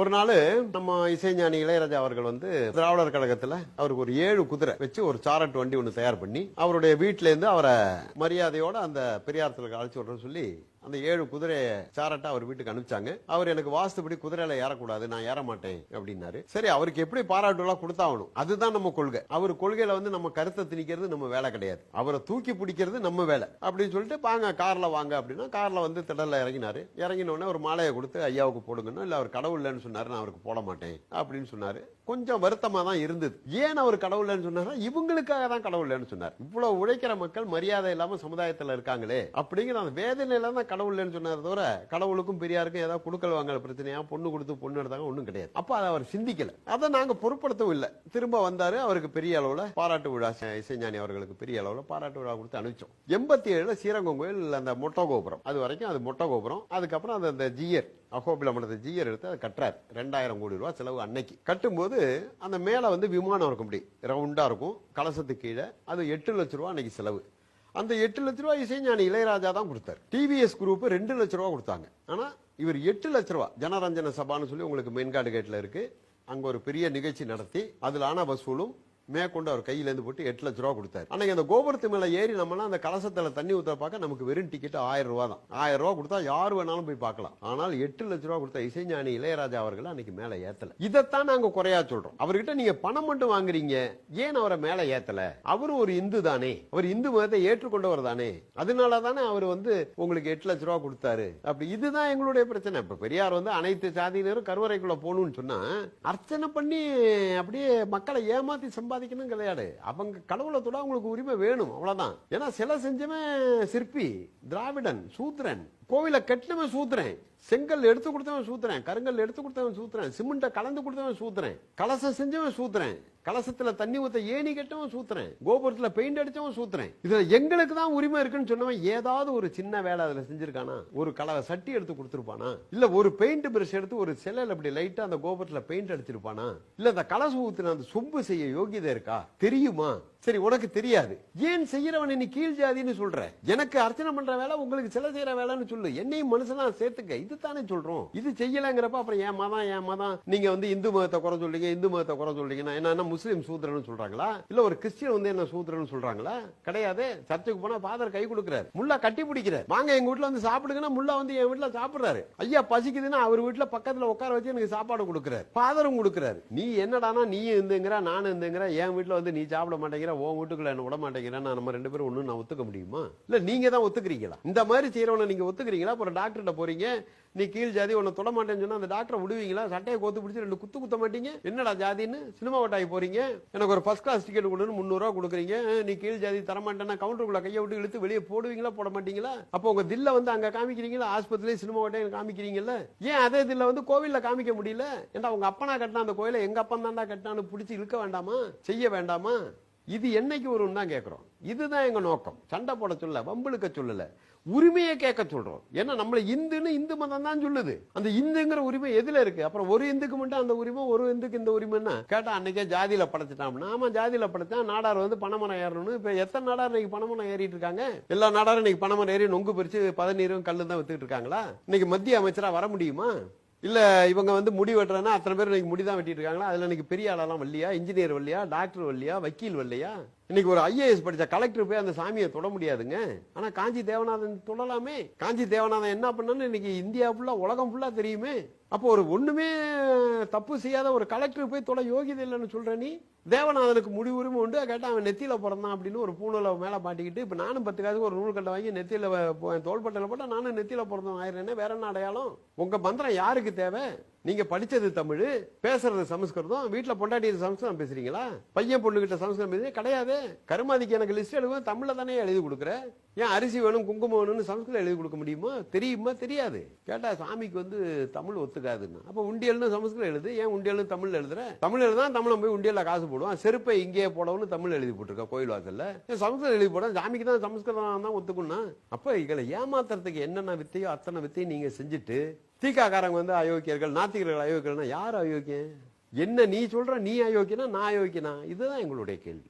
ஒரு நாள் நம்ம இசைஞானி இளையராஜா அவர்கள் வந்து திராவிடர் கழகத்துல அவருக்கு ஒரு 7 குதிரை வச்சு ஒரு சாரட் வண்டி ஒன்று தயார் பண்ணி அவருடைய வீட்டில இருந்து அவரை மரியாதையோட அந்த பெரியாரத்துல அழைச்சு விடுறேன்னு சொல்லி அந்த 7 குதிரை சாரட்டா அவர் வீட்டுக்கு அனுப்பிச்சாங்க. அவர் எனக்கு வாஸ்துபடி குதிரையில ஏறக்கூடாது, நான் ஏற மாட்டேன் அப்படின்னாரு. சரி, அவருக்கு எப்படி பாராட்டுலாம் கொடுத்தாகணும், அதுதான் நம்ம கொள்கை. அவர் கொள்கையில வந்து நம்ம கருத்தை திணிக்கிறது நம்ம வேலை கிடையாது, அவரை தூக்கி பிடிக்கிறது நம்ம வேலை அப்படின்னு சொல்லிட்டு வாங்க கார்ல வாங்க அப்படின்னா கார்ல வந்து திடல்ல இறங்கினாரு. இறங்கினோடனே ஒரு மாலையை கொடுத்து ஐயாவுக்கு போடுங்கன்னு, இல்ல அவர் கடவுள்லன்னு சொன்னாரு, நான் அவருக்கு போட மாட்டேன் அப்படின்னு சொன்னாரு. கொஞ்சம் வருத்தமா தான் இருந்தது. ஏன் அவர் கடவுள்னு சொன்னாரா, இவங்களுக்காக தான் கடவுள்னு சொன்னார். இவ்வளவு உழைக்கிற மக்கள் மரியாதை இல்லாம சமுதாயத்தில் இருக்காங்களே அப்படிங்கிற அந்த வேதனையில தான் கடவுள்னு சொன்னார். தவிர கடவுளுக்கும் பெரியாருக்கும் ஏதாவது குடுக்கல் வாங்கல பிரச்சனையா, பொண்ணு கொடுத்து பொண்ணு எடுத்தாங்க ஒண்ணும் கிடையாது. அப்ப அதை அவர் சிந்திக்கல, அதை நாங்க பொருட்படுத்தவும் இல்லை. திரும்ப வந்தாரு, அவருக்கு பெரிய அளவுல பாராட்டு விழா, இசைஞானி அவர்களுக்கு பெரிய அளவுல பாராட்டு விழா கொடுத்து அனுப்பிச்சோம். 87 ஸ்ரீரங்கம் கோயில் அந்த மொட்டை கோபுரம், அது வரைக்கும் அது மொட்டை கோபுரம். அதுக்கப்புறம் அந்த ஜியர் அகோபில மண்டலத்தை ஜியர் எடுத்து அதை கட்டுறாரு. 2000 கோடி ரூபாய் செலவு. அன்னைக்கு கட்டும்போது அந்த மேல வந்து விமானம் இருக்கும், இப்படி ரவுண்டா இருக்கும், கலசத்துக்கு கீழே. அது 8 லட்சம் ரூபாய் அன்னைக்கு செலவு. அந்த 8 லட்சம் ரூபாய் இசைஞானி இளையராஜா தான் கொடுத்தாரு. டிவிஎஸ் குரூப் 2 லட்சம் ரூபாய் கொடுத்தாங்க. ஆனா இவர் 8 லட்சம் ரூபாய் ஜனரஞ்சன சபான்னு சொல்லி உங்களுக்கு மெயின்கார்டு கேட்ல இருக்கு, அங்க ஒரு பெரிய நிகழ்ச்சி நடத்தி அதுல ஆன வசூலும் மேற்கொண்டு அவர் கையில இருந்து போட்டு 8 லட்சம் ரூபாய் கொடுத்தாரு. அன்னைக்கு அந்த கோபுரத்து மேல ஏறி நம்மளாம் அந்த கலசத்துல தண்ணி ஊத்த பார்க்க நமக்கு வெறும் டிக்கெட் 1000 ரூபாய் தான். 1000 ரூபாய் கொடுத்தா யாரு வேணாலும் போய் பார்க்கலாம். ஆனால் 8 லட்சம் ரூபாய் கொடுத்த இசைஞானி இளையராஜா அவர்கள் அன்னைக்கு மேல ஏத்தல. இதைத்தான் நாங்க குறையா சொல்றோம். அவர்கிட்ட நீங்க பணம் மட்டும் வாங்குறீங்க, ஏன் அவரை மேல ஏத்தல? அவரும் ஒரு இந்து தானே, அவர் இந்து மதத்தை ஏற்றுக்கொண்டவர் தானே, அதனால தானே அவர் வந்து உங்களுக்கு 8 லட்சம் ரூபாய் கொடுத்தாரு. அப்படி இதுதான் எங்களுடைய பிரச்சனை. இப்ப பெரியார் வந்து அனைத்து சாதியினரும் கருவறைக்குள்ள போகணும்னு சொன்னா அர்ச்சனை பண்ணி அப்படியே மக்களை ஏமாத்தி சம்பாதிக்கணும் கிடையாது. அவங்க கடவுளை தொட அவங்களுக்கு உரிமை வேணும், அவ்வளவுதான். ஏன்னா சிலை செஞ்சவன் சிற்பி, திராவிடன், சூத்திரன், கோவில கட்டினவன் சூத்திரன், செங்கல் எடுத்து கொடுத்தவன் சூத்திரன், கருங்கல் எடுத்து கொடுத்தவன் சூத்திரன், சிமெண்ட கலந்து கொடுத்தவன் சூத்திரன், கலசம் செஞ்சவன் சூத்திரன், கலசத்துல தண்ணி ஊத்த ஏணி கட்டவன் சூத்திரன், கோபுரத்துல பெயிண்ட் அடிச்சவன் சூத்திரன். இதுல எங்களுக்கு தான் உரிமை இருக்குன்னு சொன்னவன் ஏதாவது ஒரு சின்ன வேலை அதுல செஞ்சிருக்கானா? ஒரு சட்டி எடுத்து கொடுத்திருப்பானா? இல்ல ஒரு பெயிண்ட் பிரஷ் எடுத்து ஒரு சிலையில அப்படி லைட்டா அந்த கோபுரத்துல பெயிண்ட் அடிச்சிருப்பானா? இல்ல அந்த கலசம் ஊத்துன அந்த சொம்பு செய்ய யோகியதை இருக்கா? தெரியுமா? சரி, உனக்கு தெரியாது, ஏன் செய்யறவன் நீ கீழ் ஜாதின்னு சொல்ற? எனக்கு அர்ச்சனை பண்ற வேலை, உங்களுக்கு சிலை செய்யற வேலைன்னு சொல்லு, என்னையும் மனுஷனா சேர்த்துக்க, இதுதானே சொல்றோம். இது செய்யலங்கிறப்ப அப்புறம் ஏன் மதம் நீங்க வந்து இந்து மதத்தை குறை சொல்றீங்க, இந்து மதத்தை குறை சொல்றீங்கன்னா என்ன முஸ்லீம் சூத்திரன்னு சொல்றாங்களா? இல்ல ஒரு கிறிஸ்டியன் வந்து என்ன சூத்திரன்னு சொல்றாங்களா? கிடையாது. சர்ச்சுக்கு போனா ஃபாதர் கை கொடுக்கிறார், முல்லா கட்டி பிடிக்கிறார், வாங்க எங்க வீட்டுல வந்து சாப்பிடுங்கன்னா முல்லா வந்து என் வீட்டுல சாப்பிடுறாரு. ஐயா பசிக்குதுன்னா அவர் வீட்டுல பக்கத்துல உட்கார வச்சு எனக்கு சாப்பாடு கொடுக்கிறார், ஃபாதரும் கொடுக்கிறாரு. நீ என்னடானா நீ இருந்துங்கிற நானும் இருந்துங்கிற, என் வீட்டுல வந்து நீ சாப்பிட மாட்டேங்கிற, உன் வீட்டுக்குள்ள என்ன விட மாட்டேங்கிறேன், நம்ம 2 பேரும் ஒண்ணு நான் ஒத்துக்க முடியுமா? இல்ல நீங்க தான் ஒத்துக்கிறீங்களா? இந்த மாதிரி செய்யறவன நீங்க ஒத்துக்கிறீங்களா? அப்புறம் டாக்டர்கிட்ட போறீங்க, நீ கீழ் ஜாதி, உன்னை தொட மாட்டேன்னு சொன்னா அந்த டாக்டரை விடுவீங்களா? சட்டையை கோத்து பிடிச்சி 2 குத்து குத்த மாட்டீங்க? என்னடா ஜாதின்னு சினிமா ஓட்டாகி போறீங்க. எனக்கு ஒரு ஃபர்ஸ்ட் கிளாஸ் டிக்கெட் கொடுன்னு 300 ரூபாய் கொடுக்குறீங்க, நீ கீழ் ஜாதி தரமாட்டேன்னா கவுண்டருக்குள்ள கையை விட்டு இழுத்து வெளியே போடுவீங்களா போட மாட்டீங்களா? அப்போ உங்க தில்ல வந்து அங்க காமிக்கிறீங்களா? ஆஸ்பத்திரியில சினிமா ஓட்டாய் காமிக்கிறீங்கல்ல, ஏன் அதே தில்ல வந்து கோவில்ல காமிக்க முடியல? ஏன்டா உங்க அப்பனா கட்டினா அந்த கோயில எங்க அப்பன் தாண்டா கட்டினான்னு பிடிச்சி இழுக்க வேண்டாமா? செய்ய வேண்டாமா? இது என்னைக்கு வரும்னு தான் கேட்கிறோம். இதுதான் எங்க நோக்கம். சண்டை போட சொல்ல, வம்பிழுக்க சொல்லல, உரிமையை கேட்க சொல்றோம். ஏன்னா நம்மள இந்துன்னு இந்து மதம் தான் சொல்லுது. அந்த இந்துங்கிற உரிமை எதுல இருக்கு? அப்புறம் ஒரு இந்துக்கு மட்டும் அந்த உரிமை, ஒரு இந்துக்கு இந்த உரிமைன்னா கேட்டா அன்னைக்கே ஜாதியில படைச்சிட்டான். ஆமா ஜாதியில படைச்சான், நாடார் வந்து பணமரம் ஏறணும்னு. இப்ப எத்தனை நாடார் இன்னைக்கு பணமரம் ஏறிட்டு இருக்காங்க? எல்லா நாடாரும் இன்னைக்கு பணமரம் ஏறி நொங்கு பறிச்சு பதநீரும் கல்லு தான் வித்துட்டு இருக்காங்களா? இன்னைக்கு மத்திய அமைச்சரா வர முடியுமா? இல்ல இவங்க வந்து முடி வெட்டுறா அத்தனை பேர் இன்னைக்கு முடிதான் வெட்டிட்டு இருக்காங்களா? அதுல இன்னைக்கு பெரிய ஆளெல்லாம் வரலையா? இன்ஜினியர் வரலையா? டாக்டர் வரலையா? வக்கீல் வரலையா? இன்னைக்கு ஒரு IAS படிச்ச கலெக்டர் போய் அந்த சாமியை தொட முடியாதுங்க. ஆனா காஞ்சி தேவநாதன் தொடலாமே. காஞ்சி தேவநாதன் என்ன பண்ணான்னு இன்னைக்கு இந்தியா ஃபுல்லா, உலகம் ஃபுல்லா தெரியுமே. அப்போ ஒரு ஒண்ணுமே தப்பு செய்யாத ஒரு கலெக்டர் போய் தொட யோகியதை இல்லைன்னு சொல்ற நீ? தேவநாதனுக்கு முடிவு உரிமை உண்டு, கேட்டா அவன் நெத்தியில பிறந்தான் அப்படின்னு ஒரு பூணூலை மேல மாட்டிக்கிட்டு, இப்ப நானும் 10 காசுக்கு ஒரு நூல் கட்டை வாங்கி நெத்தியில தோள்பட்டையில போட்டா நானும் நெத்தியில பிறந்தவன் ஆயிரம். வேற என்ன அடையாளம்? உங்க மந்திரம் யாருக்கு தேவை? நீங்க படிச்சது தமிழ், பேசுறது சமஸ்கிருதம், வீட்டுல பொண்டாட்டியது சமஸ்கிருதம் பேசுறீங்களா? பையன் பொண்ணுகிட்ட சமஸ்கிருதம் பேசுறீங்க கிடையாது. கருமாதிக்கு எனக்கு லிஸ்ட் எழுதுவேன், தமிழ்ல தானே எழுதி கொடுக்குற. ஏன் அரிசி வேணும் குங்குமம் வேணும்னு சமஸ்கிருதம் எழுதி கொடுக்க முடியுமா? தெரியுமா? தெரியாது. கேட்டா சாமிக்கு வந்து தமிழ் ஒத்துக்காதுன்னு. அப்ப உண்டியல்னு சமஸ்கிருதம் எழுது, ஏன் உண்டியல்னு தமிழ் எழுதுற? தமிழ் எழுதான் தமிழை போய் உண்டியல்ல காசு போடுவான். செருப்பை இங்கேயே போடவுன்னு தமிழ் எழுதி போட்டிருக்க கோயில் வாசல்ல. சமஸ்கிருதம் எழுதி போட சாமிக்கு தான் சமஸ்கிருதம் தான் ஒத்துக்கணும். அப்ப இங்களை ஏமாத்துறதுக்கு என்னென்ன வித்தையோ அத்தனை வித்தையும் நீங்க செஞ்சுட்டு தீக்காக்காரங்க வந்து அயோக்கியர்கள், நாத்திகர்கள் அயோக்கியர்கள்னா யார் அயோக்கியம்? என்ன நீ சொல்ற? நீ அயோக்கியனா நான் அயோக்கியனா? இதுதான் எங்களுடைய கேள்வி.